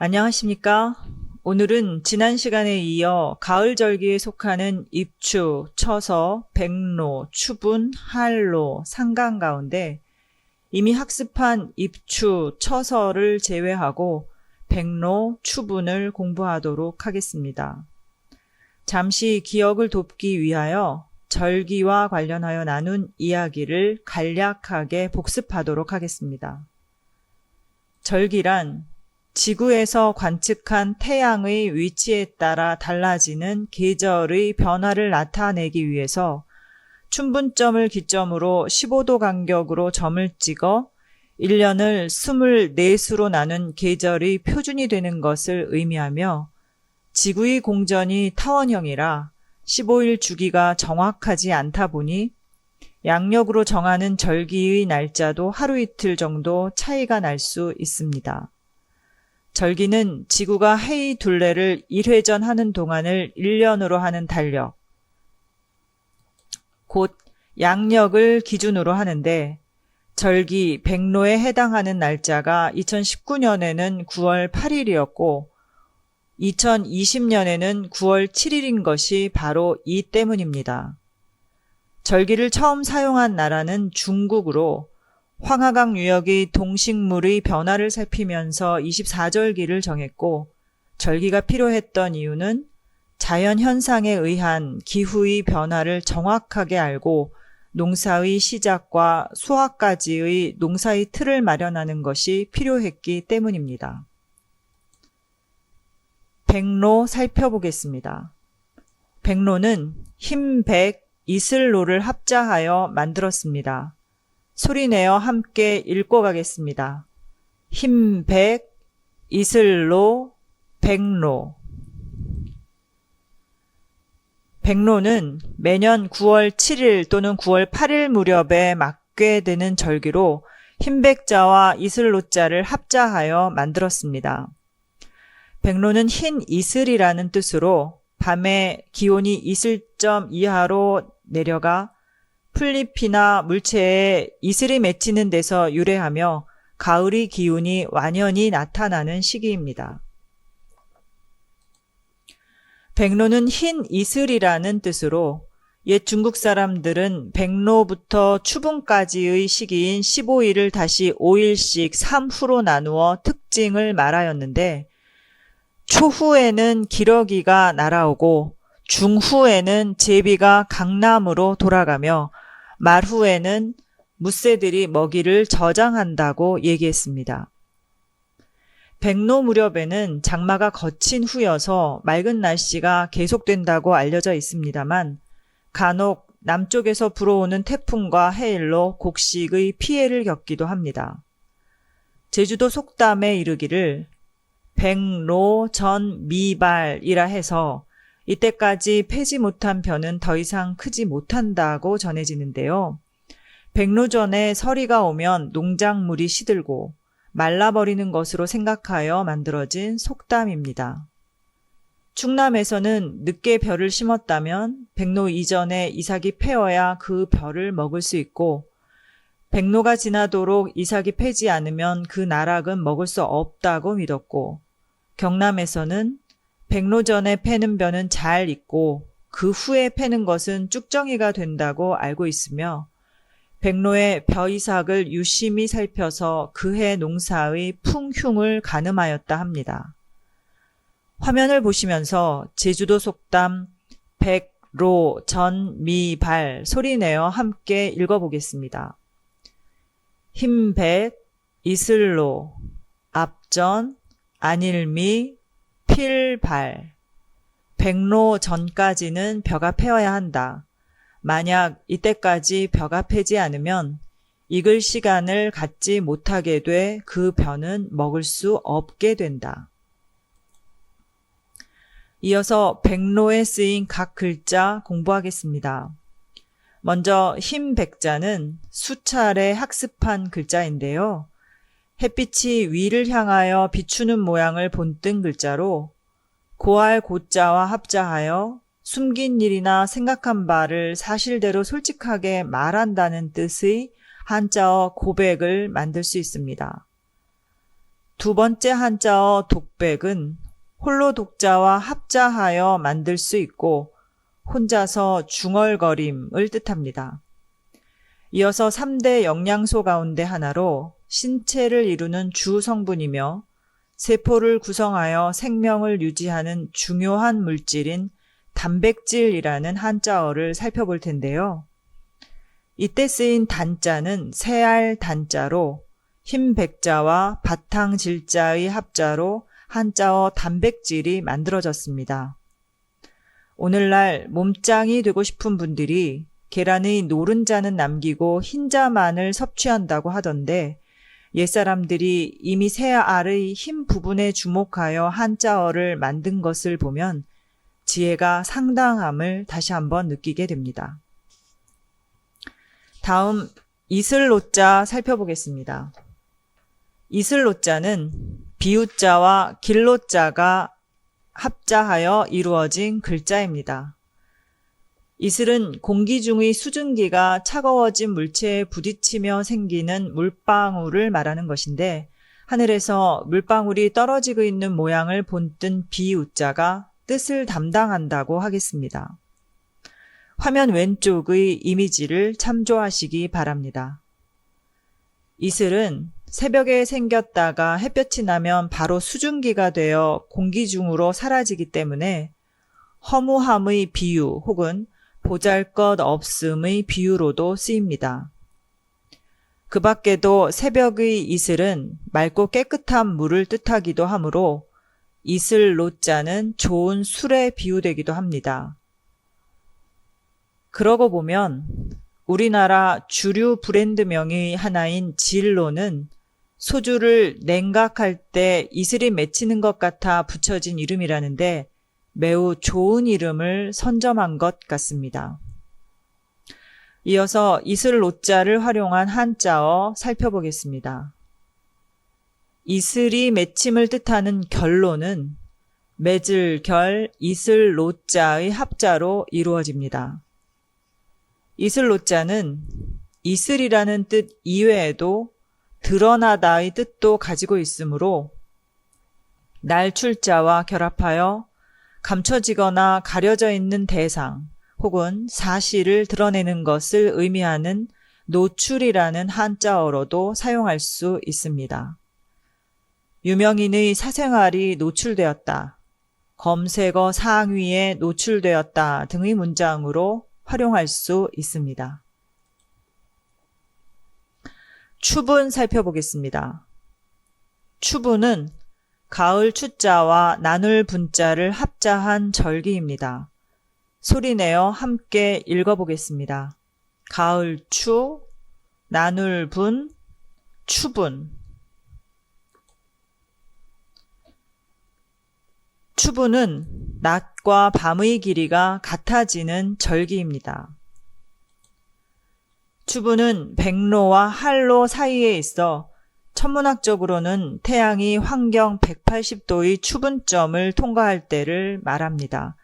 안녕하십니까? 오늘은 지난 시간에 이어 가을 절기에 속하는 입추, 처서, 백로, 추분, 한로, 상간 가운데 이미 학습한 입추, 처서를 제외하고 백로, 추분을 공부하도록 하겠습니다. 잠시 기억을 돕기 위하여 절기와 관련하여 나눈 이야기를 간략하게 복습하도록 하겠습니다. 절기란 지구에서 관측한 태양의 위치에 따라 달라지는 계절의 변화를 나타내기 위해서 춘분점을 기점으로 15도 간격으로 점을 찍어 1년을 24수로 나눈 계절의 표준이 되는 것을 의미하며 지구의 공전이 타원형이라 15일 주기가 정확하지 않다 보니 양력으로 정하는 절기의 날짜도 하루 이틀 정도 차이가 날 수 있습니다. 절기는 지구가 해의 둘레를 1회전 하는 동안을 1년으로 하는 달력, 곧 양력을 기준으로 하는데 절기 백로에 해당하는 날짜가 2019년에는 9월 8일이었고 2020년에는 9월 7일인 것이 바로 이 때문입니다. 절기를 처음 사용한 나라는 중국으로 황하강 유역의 동식물의 변화를 살피면서 24절기를 정했고 절기가 필요했던 이유는 자연현상에 의한 기후의 변화를 정확하게 알고 농사의 시작과 수확까지의 농사의 틀을 마련하는 것이 필요했기 때문입니다. 백로 살펴보겠습니다. 백로는 흰백, 이슬로를 합자하여 만들었습니다. 소리내어 함께 읽고 가겠습니다. 흰백, 이슬로, 백로. 백로는 매년 9월 7일 또는 9월 8일 무렵에 맞게 되는 절기로 흰백자와 이슬로자를 합자하여 만들었습니다. 백로는 흰 이슬이라는 뜻으로 밤에 기온이 이슬점 이하로 내려가 풀잎이나 물체에 이슬이 맺히는 데서 유래하며 가을의 기운이 완연히 나타나는 시기입니다. 백로는 흰 이슬이라는 뜻으로 옛 중국 사람들은 백로부터 추분까지의 시기인 15일을 다시 5일씩 3후로 나누어 특징을 말하였는데 초후에는 기러기가 날아오고 중후에는 제비가 강남으로 돌아가며 말후에는 무새들이 먹이를 저장한다고 얘기했습니다. 백로 무렵에는 장마가 거친 후여서 맑은 날씨가 계속된다고 알려져 있습니다만 간혹 남쪽에서 불어오는 태풍과 해일로 곡식의 피해를 겪기도 합니다. 제주도 속담에 이르기를 백로 전 미발이라 해서 이때까지 패지 못한 벼는 더 이상 크지 못한다고 전해지는데요. 백로전에 서리가 오면 농작물이 시들고 말라버리는 것으로 생각하여 만들어진 속담입니다. 충남에서는 늦게 벼를 심었다면 백로 이전에 이삭이 패어야 그 벼를 먹을 수 있고 백로가 지나도록 이삭이 패지 않으면 그 나락은 먹을 수 없다고 믿었고 경남에서는 백로 전에 패는 벼는 잘 익고 그 후에 패는 것은 쭉정이가 된다고 알고 있으며 백로의 벼 이삭을 유심히 살펴서 그해 농사의 풍흉을 가늠하였다 합니다. 화면을 보시면서 제주도 속담 백로 전 미발 소리내어 함께 읽어보겠습니다. 흰백, 이슬로, 앞전, 안일미, 필발. 백로 전까지는 벼가 패어야 한다. 만약 이때까지 벼가 패지 않으면 익을 시간을 갖지 못하게 돼 그 벼는 먹을 수 없게 된다. 이어서 백로에 쓰인 각 글자 공부하겠습니다. 먼저 흰백자는 수차례 학습한 글자인데요. 햇빛이 위를 향하여 비추는 모양을 본뜬 글자로 고할 고자와 합자하여 숨긴 일이나 생각한 바를 사실대로 솔직하게 말한다는 뜻의 한자어 고백을 만들 수 있습니다. 두 번째 한자어 독백은 홀로 독자와 합자하여 만들 수 있고 혼자서 중얼거림을 뜻합니다. 이어서 3대 영양소 가운데 하나로 신체를 이루는 주 성분이며 세포를 구성하여 생명을 유지하는 중요한 물질인 단백질이라는 한자어를 살펴볼 텐데요. 이때 쓰인 단자는 새알 단자로 흰 백자와 바탕 질자의 합자로 한자어 단백질이 만들어졌습니다. 오늘날 몸짱이 되고 싶은 분들이 계란의 노른자는 남기고 흰자만을 섭취한다고 하던데 옛사람들이 이미 새알의 흰 부분에 주목하여 한자어를 만든 것을 보면 지혜가 상당함을 다시 한번 느끼게 됩니다. 다음 이슬로자 살펴보겠습니다. 이슬로자는 비우자와 길로자가 합자하여 이루어진 글자입니다. 이슬은 공기 중의 수증기가 차가워진 물체에 부딪히며 생기는 물방울을 말하는 것인데 하늘에서 물방울이 떨어지고 있는 모양을 본뜬 비우자가 뜻을 담당한다고 하겠습니다. 화면 왼쪽의 이미지를 참조하시기 바랍니다. 이슬은 새벽에 생겼다가 햇볕이 나면 바로 수증기가 되어 공기 중으로 사라지기 때문에 허무함의 비유 혹은 보잘것없음의 비유로도 쓰입니다. 그 밖에도 새벽의 이슬은 맑고 깨끗한 물을 뜻하기도 하므로 이슬로자는 좋은 술에 비유되기도 합니다. 그러고 보면 우리나라 주류 브랜드명의 하나인 진로는 소주를 냉각할 때 이슬이 맺히는 것 같아 붙여진 이름이라는데 매우 좋은 이름을 선점한 것 같습니다. 이어서 이슬로자를 활용한 한자어 살펴보겠습니다. 이슬이 맺힘을 뜻하는 결로는 맺을 결 이슬로자의 합자로 이루어집니다. 이슬로자는 이슬이라는 뜻 이외에도 드러나다의 뜻도 가지고 있으므로 날출자와 결합하여 감춰지거나 가려져 있는 대상 혹은 사실을 드러내는 것을 의미하는 노출이라는 한자어로도 사용할 수 있습니다. 유명인의 사생활이 노출되었다, 검색어 상위에 노출되었다 등의 문장으로 활용할 수 있습니다. 추분 살펴보겠습니다. 추분은 가을 추자와 나눌 분자를 합자한 절기입니다. 소리내어 함께 읽어보겠습니다. 가을 추, 나눌 분, 추분. 추분은 낮과 밤의 길이가 같아지는 절기입니다. 추분은 백로와 할로 사이에 있어 천문학적으로는 태양이 환경 180도의 추분점을 통과할 때를 말합니다.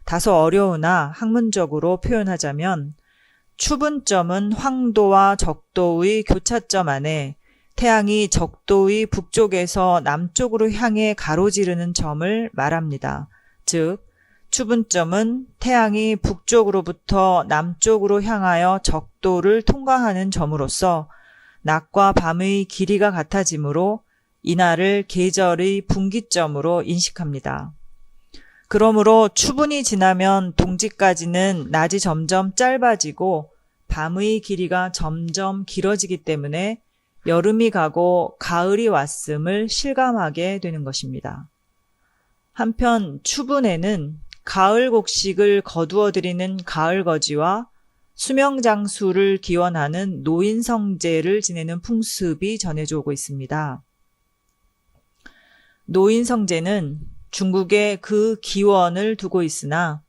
다소 어려우나 학문적으로 표현하자면 추분점은 황도와 적도의 교차점 안에 태양이 적도의 북쪽에서 남쪽으로 향해 가로지르는 점을 말합니다. 즉, 추분점은 태양이 북쪽으로부터 남쪽으로 향하여 적도를 통과하는 점으로서 낮과 밤의 길이가 같아지므로 이날을 계절의 분기점으로 인식합니다. 그러므로 추분이 지나면 동지까지는 낮이 점점 짧아지고 밤의 길이가 점점 길어지기 때문에 여름이 가고 가을이 왔음을 실감하게 되는 것입니다. 한편 추분에는 가을 곡식을 거두어들이는 가을거지와 수명장수를 기원하는 노인성제를 지내는 풍습이 전해져 오고 있습니다. 노인성제는 중국에 그 기원을 두고 있으나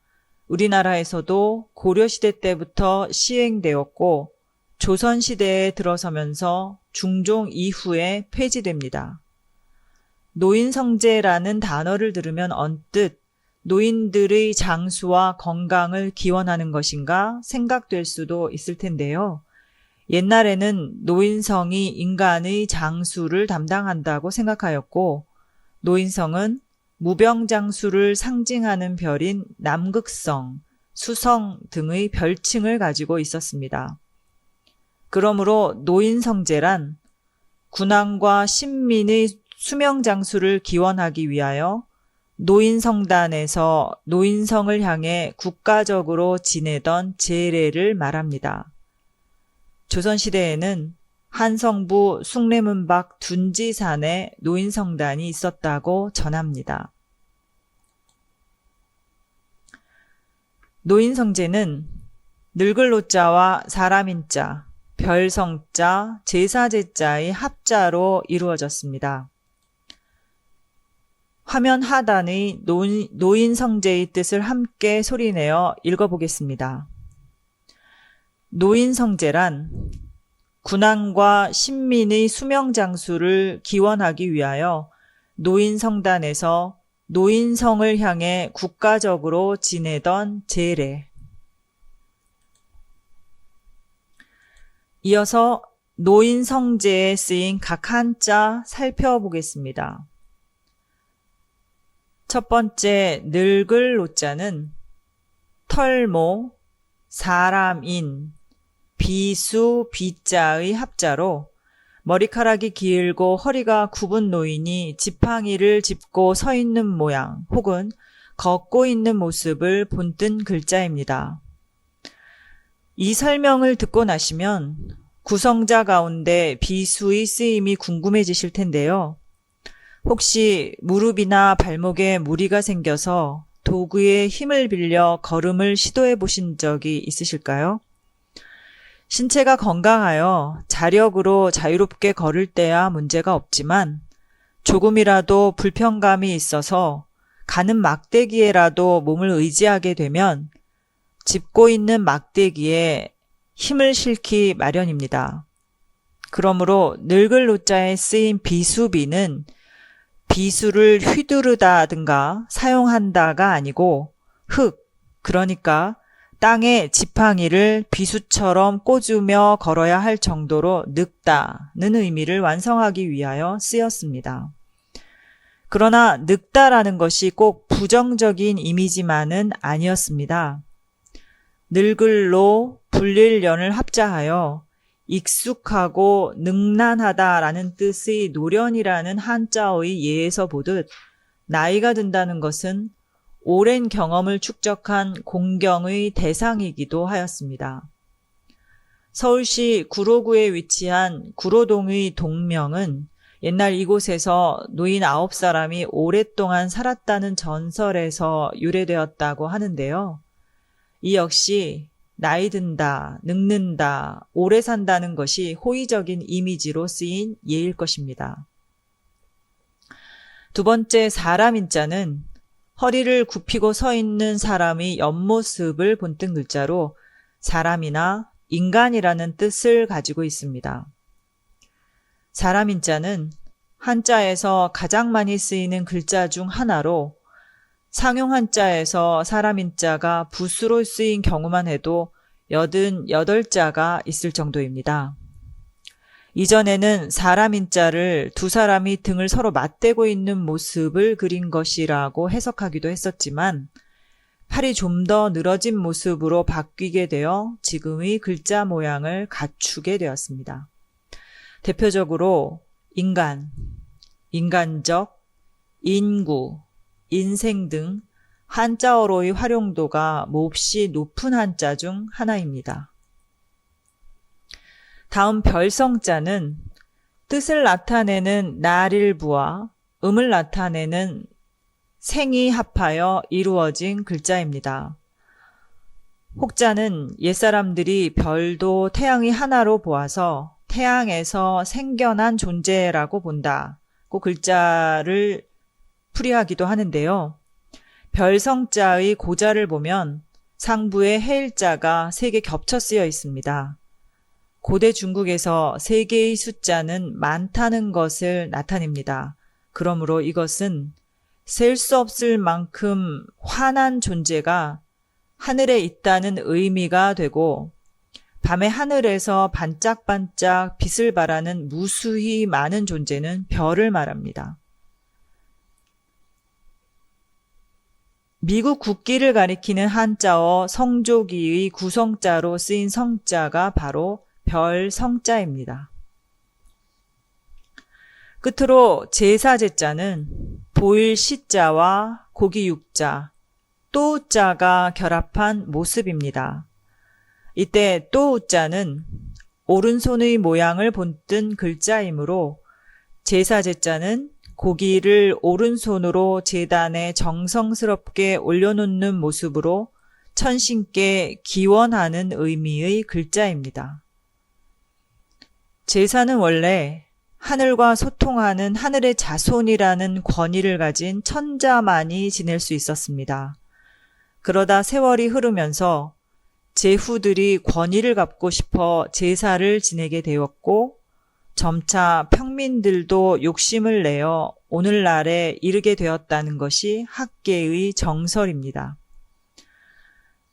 우리나라에서도 고려시대 때부터 시행되었고 조선시대에 들어서면서 중종 이후에 폐지됩니다. 노인성제라는 단어를 들으면 언뜻 노인들의 장수와 건강을 기원하는 것인가 생각될 수도 있을 텐데요. 옛날에는 노인성이 인간의 장수를 담당한다고 생각하였고, 노인성은 무병장수를 상징하는 별인 남극성, 수성 등의 별칭을 가지고 있었습니다. 그러므로 노인성제란 군왕과 신민의 수명장수를 기원하기 위하여 노인성단에서 노인성을 향해 국가적으로 지내던 제례를 말합니다. 조선시대에는 한성부 숭례문 밖 둔지산에 노인성단이 있었다고 전합니다. 노인성제는 늙을 노자와 사람인자, 별성자, 제사제자의 합자로 이루어졌습니다. 화면 하단의 노인성제의 뜻을 함께 소리내어 읽어보겠습니다. 노인성제란 군왕과 신민의 수명장수를 기원하기 위하여 노인성단에서 노인성을 향해 국가적으로 지내던 제례. 이어서 노인성제에 쓰인 각 한자 살펴보겠습니다. 첫 번째 늙을 노자는 털모, 사람인, 비수, 비자의 합자로 머리카락이 길고 허리가 굽은 노인이 지팡이를 짚고 서 있는 모양 혹은 걷고 있는 모습을 본뜬 글자입니다. 이 설명을 듣고 나시면 구성자 가운데 비수의 쓰임이 궁금해지실 텐데요. 혹시 무릎이나 발목에 무리가 생겨서 도구의 힘을 빌려 걸음을 시도해 보신 적이 있으실까요? 신체가 건강하여 자력으로 자유롭게 걸을 때야 문제가 없지만 조금이라도 불편감이 있어서 가는 막대기에라도 몸을 의지하게 되면 짚고 있는 막대기에 힘을 실기 마련입니다. 그러므로 늙을 노자에 쓰인 비수비는 비수를 휘두르다든가 사용한다가 아니고 그러니까 땅에 지팡이를 비수처럼 꽂으며 걸어야 할 정도로 늙다는 의미를 완성하기 위하여 쓰였습니다. 그러나 늙다라는 것이 꼭 부정적인 이미지만은 아니었습니다. 늙을로 불릴년을 합자하여 익숙하고 능란하다라는 뜻의 노련이라는 한자어의 예에서 보듯 나이가 든다는 것은 오랜 경험을 축적한 공경의 대상이기도 하였습니다. 서울시 구로구에 위치한 구로동의 동명은 옛날 이곳에서 노인 9사람이 오랫동안 살았다는 전설에서 유래되었다고 하는데요. 이 역시 나이 든다, 늙는다, 오래 산다는 것이 호의적인 이미지로 쓰인 예일 것입니다. 두 번째 사람인자는 허리를 굽히고 서 있는 사람의 옆모습을 본뜬 글자로 사람이나 인간이라는 뜻을 가지고 있습니다. 사람인자는 한자에서 가장 많이 쓰이는 글자 중 하나로 상용 한자에서 사람인자가 붓으로 쓰인 경우만 해도 88자가 있을 정도입니다. 이전에는 사람인자를 두 사람이 등을 서로 맞대고 있는 모습을 그린 것이라고 해석하기도 했었지만 팔이 좀 더 늘어진 모습으로 바뀌게 되어 지금의 글자 모양을 갖추게 되었습니다. 대표적으로 인간, 인간적, 인구, 인생 등 한자어로의 활용도가 몹시 높은 한자 중 하나입니다. 다음 별성자는 뜻을 나타내는 날일부와 음을 나타내는 생이 합하여 이루어진 글자입니다. 혹자는 옛사람들이 별도 태양의 하나로 보아서 태양에서 생겨난 존재라고 본다고 글자를 풀이하기도 하는데요. 별성자의 고자를 보면 상부에 해일자가 3개 겹쳐 쓰여 있습니다. 고대 중국에서 3개의 숫자는 많다는 것을 나타냅니다. 그러므로 이것은 셀 수 없을 만큼 환한 존재가 하늘에 있다는 의미가 되고 밤의 하늘에서 반짝반짝 빛을 발하는 무수히 많은 존재는 별을 말합니다. 미국 국기를 가리키는 한자어 성조기의 구성자로 쓰인 성자가 바로 별 성자입니다. 끝으로 제사제자는 보일 시자와 고기 육자, 또자가 결합한 모습입니다. 이때 또자는 오른손의 모양을 본뜬 글자이므로 제사제자는 고기를 오른손으로 제단에 정성스럽게 올려놓는 모습으로 천신께 기원하는 의미의 글자입니다. 제사는 원래 하늘과 소통하는 하늘의 자손이라는 권위를 가진 천자만이 지낼 수 있었습니다. 그러다 세월이 흐르면서 제후들이 권위를 갖고 싶어 제사를 지내게 되었고 점차 평민들도 욕심을 내어 오늘날에 이르게 되었다는 것이 학계의 정설입니다.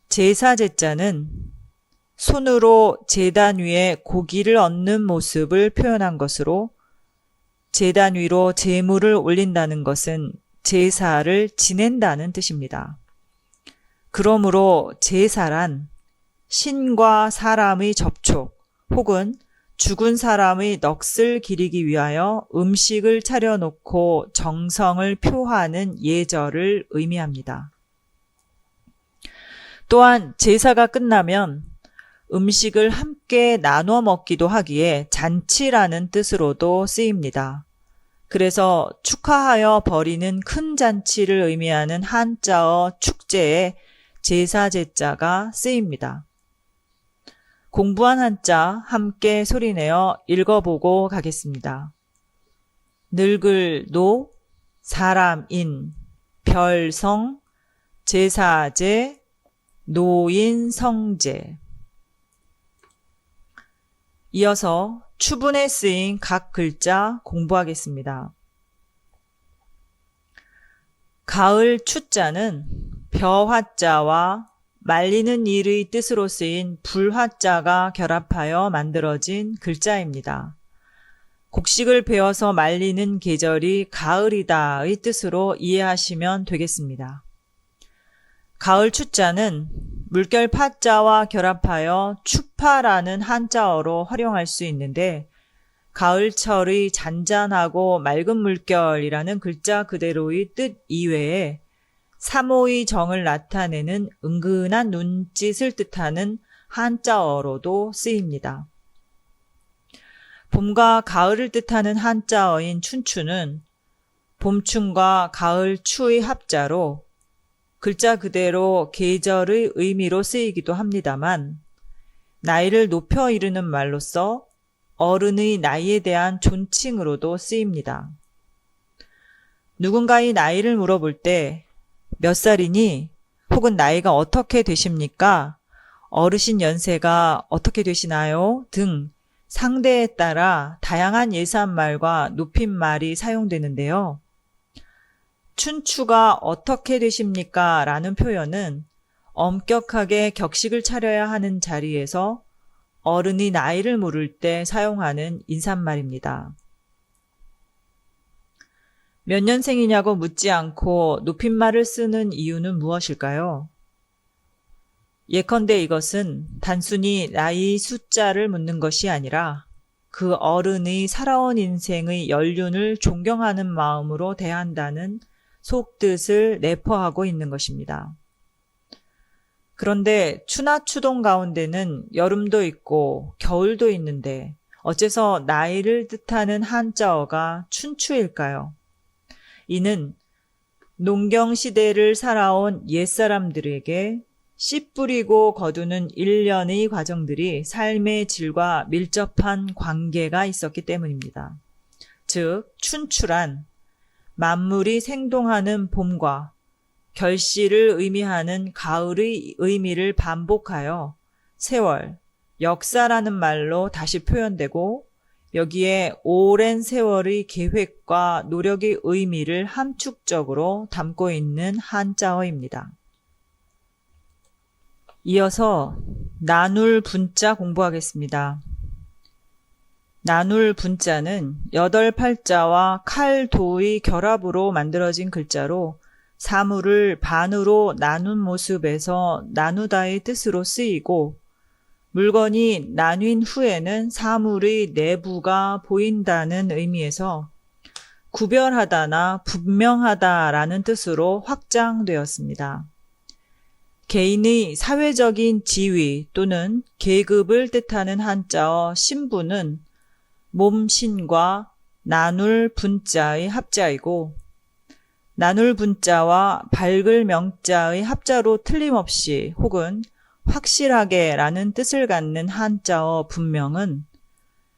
제사제자는 손으로 제단 위에 고기를 얹는 모습을 표현한 것으로 제단 위로 제물을 올린다는 것은 제사를 지낸다는 뜻입니다. 그러므로 제사란 신과 사람의 접촉 혹은 죽은 사람의 넋을 기리기 위하여 음식을 차려놓고 정성을 표하는 예절을 의미합니다. 또한 제사가 끝나면 음식을 함께 나눠 먹기도 하기에 잔치라는 뜻으로도 쓰입니다. 그래서 축하하여 벌이는 큰 잔치를 의미하는 한자어 축제에 제사제자가 쓰입니다. 공부한 한자 함께 소리내어 읽어보고 가겠습니다. 늙을 노, 사람인, 별성, 제사제, 노인 성제. 이어서 추분에 쓰인 각 글자 공부하겠습니다. 가을 추자는 벼화자와 말리는 일의 뜻으로 쓰인 불화자가 결합하여 만들어진 글자입니다. 곡식을 베어서 말리는 계절이 가을이다의 뜻으로 이해하시면 되겠습니다. 가을 추자는 물결 파자와 결합하여 추파라는 한자어로 활용할 수 있는데 가을철의 잔잔하고 맑은 물결이라는 글자 그대로의 뜻 이외에 사모의 정을 나타내는 은근한 눈짓을 뜻하는 한자어로도 쓰입니다. 봄과 가을을 뜻하는 한자어인 춘추는 봄춘과 가을추의 합자로 글자 그대로 계절의 의미로 쓰이기도 합니다만 나이를 높여 이르는 말로써 어른의 나이에 대한 존칭으로도 쓰입니다. 누군가의 나이를 물어볼 때 몇 살이니? 혹은 나이가 어떻게 되십니까? 어르신 연세가 어떻게 되시나요? 등 상대에 따라 다양한 예산말과 높임말이 사용되는데요. 춘추가 어떻게 되십니까? 라는 표현은 엄격하게 격식을 차려야 하는 자리에서 어른이 나이를 물을 때 사용하는 인사말입니다. 몇 년생이냐고 묻지 않고 높임말을 쓰는 이유는 무엇일까요? 예컨대 이것은 단순히 나이 숫자를 묻는 것이 아니라 그 어른의 살아온 인생의 연륜을 존경하는 마음으로 대한다는 속뜻을 내포하고 있는 것입니다. 그런데 추나 추동 가운데는 여름도 있고 겨울도 있는데 어째서 나이를 뜻하는 한자어가 춘추일까요? 이는 농경시대를 살아온 옛사람들에게 씨 뿌리고 거두는 일련의 과정들이 삶의 질과 밀접한 관계가 있었기 때문입니다. 즉, 춘추란 만물이 생동하는 봄과 결실을 의미하는 가을의 의미를 반복하여 세월, 역사라는 말로 다시 표현되고 여기에 오랜 세월의 계획과 노력의 의미를 함축적으로 담고 있는 한자어입니다. 이어서 나눌 분자 공부하겠습니다. 나눌 분자는 여덟 팔자와 칼, 도의 결합으로 만들어진 글자로 사물을 반으로 나눈 모습에서 나누다의 뜻으로 쓰이고 물건이 나뉜 후에는 사물의 내부가 보인다는 의미에서 구별하다나 분명하다라는 뜻으로 확장되었습니다. 개인의 사회적인 지위 또는 계급을 뜻하는 한자어 신분은 몸신과 나눌 분자의 합자이고 나눌 분자와 밝을 명자의 합자로 틀림없이 혹은 확실하게 라는 뜻을 갖는 한자어 분명은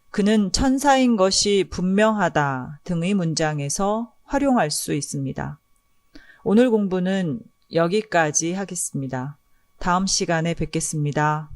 그는 천사인 것이 분명하다 등의 문장에서 활용할 수 있습니다. 오늘 공부는 여기까지 하겠습니다. 다음 시간에 뵙겠습니다.